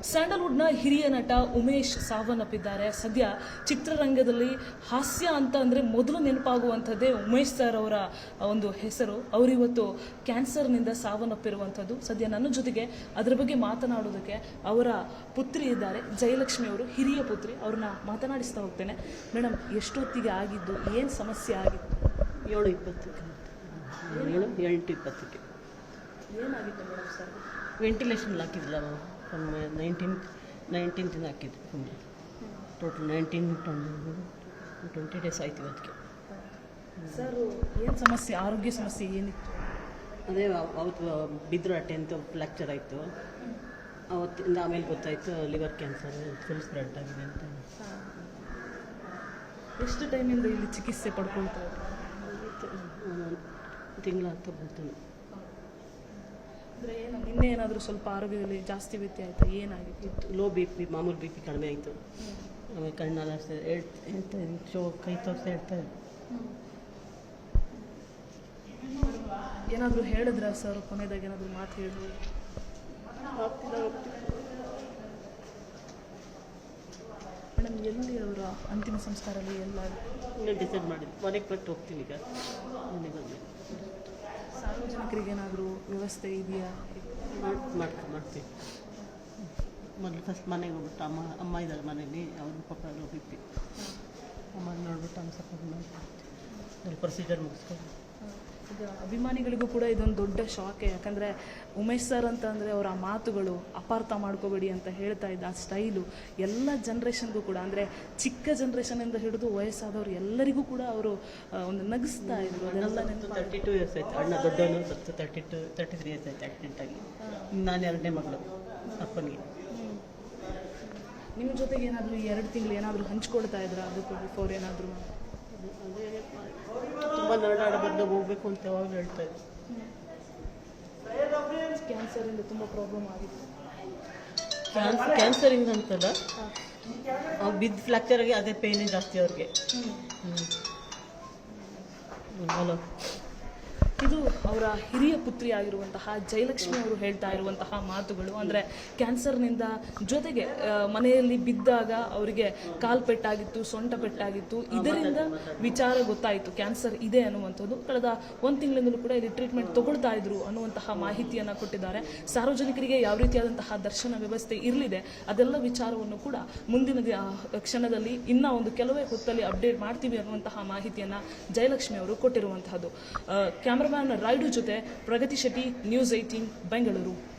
ಸ್ಯಾಂಡಲ್ವುಡ್ನ ಹಿರಿಯ ನಟ ಉಮೇಶ್ ಸಾವನ್ನಪ್ಪಿದ್ದಾರೆ. ಸದ್ಯ ಚಿತ್ರರಂಗದಲ್ಲಿ ಹಾಸ್ಯ ಅಂತ ಅಂದರೆ ಮೊದಲು ನೆನಪಾಗುವಂಥದ್ದೇ ಉಮೇಶ್ ಸರ್ ಅವರ ಒಂದು ಹೆಸರು. ಅವರಿವತ್ತು ಕ್ಯಾನ್ಸರ್ನಿಂದ ಸಾವನ್ನಪ್ಪಿರುವಂಥದ್ದು. ಸದ್ಯ ನನ್ನ ಜೊತೆಗೆ ಅದರ ಬಗ್ಗೆ ಮಾತನಾಡೋದಕ್ಕೆ ಅವರ ಪುತ್ರಿ ಇದ್ದಾರೆ, ಜಯಲಕ್ಷ್ಮಿ ಅವರು, ಹಿರಿಯ ಪುತ್ರಿ. ಅವ್ರನ್ನ ಮಾತನಾಡಿಸ್ತಾ ಹೋಗ್ತೇನೆ. ಮೇಡಮ್, ಎಷ್ಟೊತ್ತಿಗೆ ಆಗಿದ್ದು, ಏನು ಸಮಸ್ಯೆ ಆಗಿತ್ತು? 7:20ಕ್ಕೆ 8:20ಕ್ಕೆ ಏನಾಗಿತ್ತು ಮೇಡಮ್ ಸರ್? ವೆಂಟಿಲೇಷನ್ ಹಾಕಿದ್ದಿಲ್ಲ, 19th ಹಾಕಿದ್ದು. ಟೋಟಲ್ 20 ಡೇಸ್ ಆಯ್ತು ಇವತ್ತಿಗೆ. ಸರ್, ಏನು ಸಮಸ್ಯೆ, ಆರೋಗ್ಯ ಸಮಸ್ಯೆ ಏನಿತ್ತು? ಅದೇ ಅವತ್ತು ಬಿದ್ದರು, 10th ಫ್ರ್ಯಾಕ್ಚರ್ ಆಯಿತು. ಅವತ್ತಿಂದ ಆಮೇಲೆ ಗೊತ್ತಾಯಿತು ಲಿವರ್ ಕ್ಯಾನ್ಸರ್ ಫುಲ್ ಸ್ಪ್ರೆಡ್ ಆಗಿದೆ ಅಂತ. ಎಷ್ಟು ಟೈಮಿಂದ ಇಲ್ಲಿ ಚಿಕಿತ್ಸೆ ಪಡ್ಕೊಳ್ತಾ ಇದ್ರು? ತಿಂಗಳ ಹತ್ತು ಬರ್ತಾನೆ. ಅಂದರೆ ಏನು, ನಿನ್ನೆ ಏನಾದರೂ ಸ್ವಲ್ಪ ಆರೋಗ್ಯದಲ್ಲಿ ಜಾಸ್ತಿ ವ್ಯತ್ಯಯ ಆಯಿತಾ? ಏನಾಗಿತ್ತು? ಲೋ BP, ಮಾಮೂಲು BP ಕಡಿಮೆ ಆಯಿತು. ಆಮೇಲೆ ಕಣ್ಣೆಲ್ಲ ಹೇಳ್ತಾ ಕೈ ತೋರಿಸಿ ಹೇಳ್ತಾ ಇದ್ದೆ. ಏನಾದರೂ ಹೇಳಿದ್ರ ಸರ್? ಕೊನೆದಾಗ ಏನಾದರೂ ಮಾತು ಹೇಳಿದ್ರು? ಮೇಡಮ್, ಎಲ್ಲಿ ಅವರ ಅಂತಿಮ ಸಂಸ್ಕಾರಲ್ಲಿ ಎಲ್ಲ ಡಿಸೈಡ್ ಮಾಡಿದ್ದು, ಮನೆಗೆ ಕೊಟ್ಟು ಹೋಗ್ತೀನಿ ಈಗ. ಮನೆಗೆ ಬಂದು ಸಾರ್ವಜನಿಕರಿಗೆ ಏನಾದರೂ ವ್ಯವಸ್ಥೆ ಇದೆಯಾ? ಮಾಡ್ತೀವಿ. ಮೊದಲು ಫಸ್ಟ್ ಮನೆಗೆ ಹೋಗ್ಬಿಟ್ಟು ಅಮ್ಮ ಇದ್ದಾರೆ ಮನೇಲಿ, ಅವ್ರ ಪಾಪ BP ಅಮ್ಮ ನೋಡ್ಬಿಟ್ಟು ಅವ್ನು ಸ್ವಲ್ಪ ಅಲ್ಲಿ ಪ್ರೊಸೀಜರ್ ಮುಗಿಸ್ಕೊಂಡು. ಈಗ ಅಭಿಮಾನಿಗಳಿಗೂ ಕೂಡ ಇದೊಂದು ದೊಡ್ಡ ಶಾಕೆ. ಯಾಕಂದರೆ ಉಮೇಶ್ ಸರ್ ಅಂತ ಅಂದರೆ ಅವರ ಮಾತುಗಳು, ಅಪಾರ್ಥ ಮಾಡ್ಕೋಬೇಡಿ ಅಂತ ಹೇಳ್ತಾ ಇದ್ದ ಆ ಸ್ಟೈಲು ಎಲ್ಲ ಜನ್ರೇಷನ್ಗೂ ಕೂಡ, ಅಂದರೆ ಚಿಕ್ಕ ಜನ್ರೇಷನಿಂದ ಹಿಡಿದು ವಯಸ್ಸಾದವರು ಎಲ್ಲರಿಗೂ ಕೂಡ ಅವರು ಒಂದು ನಗಿಸ್ತಾ ಇದ್ರು. ಅದೆಲ್ಲ 32 ಇಯರ್ಸ್ ಆಯ್ತು. ಅಣ್ಣ ದೊಡ್ಡವನು 33 ಇಯರ್ಸ್ ಆಯ್ತು ಆಕ್ಸಿಡೆಂಟಾಗಿ. ನಾನು 2ನೇ ಮಗಳು ಅಪ್ಪನಿಗೆ. ನಿಮ್ಮ ಜೊತೆಗೆ ಏನಾದರೂ 2 ತಿಂಗಳು ಏನಾದರೂ ಹಂಚ್ಕೊಳ್ತಾ ಇದ್ರ? ಅದಕ್ಕೂ ಬಿಫೋರ್ ಏನಾದರೂ ಅದೇ ತುಂಬ ನರಳಾಡ ಬಂದು ಹೋಗ್ಬೇಕು ಅಂತ ಯಾವಾಗ ಹೇಳ್ತಾ ಇದ್ದೆ. ಕ್ಯಾನ್ಸರಿಂದ ತುಂಬ ಪ್ರಾಬ್ಲಮ್ ಆಗಿತ್ತು. ಕ್ಯಾನ್ಸರಿಂದ ಅಂತಲ್ಲ, ಅವ್ರು ಬಿದ್ದು ಫ್ರ್ಯಾಕ್ಚರ್ ಆಗಿ ಅದೇ ಪೇಯ್ನೇ ಜಾಸ್ತಿ ಅವ್ರಿಗೆ. ಹಲೋ, ಇದು ಅವರ ಹಿರಿಯ ಪುತ್ರಿ ಆಗಿರುವಂತಹ ಜಯಲಕ್ಷ್ಮಿ ಅವರು ಹೇಳ್ತಾ ಇರುವಂತಹ ಮಾತುಗಳು. ಅಂದರೆ ಕ್ಯಾನ್ಸರ್ನಿಂದ ಜೊತೆಗೆ ಮನೆಯಲ್ಲಿ ಬಿದ್ದಾಗ ಅವರಿಗೆ ಕಾಲು ಪೆಟ್ಟಾಗಿತ್ತು, ಸೊಂಟ ಪೆಟ್ಟಾಗಿತ್ತು. ಇದರಿಂದ ವಿಚಾರ ಗೊತ್ತಾಯಿತು ಕ್ಯಾನ್ಸರ್ ಇದೆ ಅನ್ನುವಂಥದ್ದು. ಕಳೆದ 1 ತಿಂಗಳಿಂದಲೂ ಕೂಡ ಇಲ್ಲಿ ಟ್ರೀಟ್ಮೆಂಟ್ ತಗೊಳ್ತಾ ಇದ್ರು ಅನ್ನುವಂತಹ ಮಾಹಿತಿಯನ್ನು ಕೊಟ್ಟಿದ್ದಾರೆ. ಸಾರ್ವಜನಿಕರಿಗೆ ಯಾವ ರೀತಿಯಾದಂತಹ ದರ್ಶನ ವ್ಯವಸ್ಥೆ ಇರಲಿದೆ, ಅದೆಲ್ಲ ವಿಚಾರವನ್ನು ಕೂಡ ಮುಂದಿನ ಕ್ಷಣದಲ್ಲಿ ಇನ್ನೂ ಒಂದು ಕೆಲವೇ ಹೊತ್ತಲ್ಲಿ ಅಪ್ಡೇಟ್ ಮಾಡ್ತೀವಿ ಅನ್ನುವಂತಹ ಮಾಹಿತಿಯನ್ನು ಜಯಲಕ್ಷ್ಮಿ ಅವರು ಕೊಟ್ಟಿರುವಂತಹದ್ದು. ಕ್ಯಾಮರಾಮ್ಯಾನ್ ರಾಯ್ಡು ಜೊತೆ ಪ್ರಗತಿ ಶೆಟ್ಟಿ, ನ್ಯೂಸ್ 18 ಬೆಂಗಳೂರು.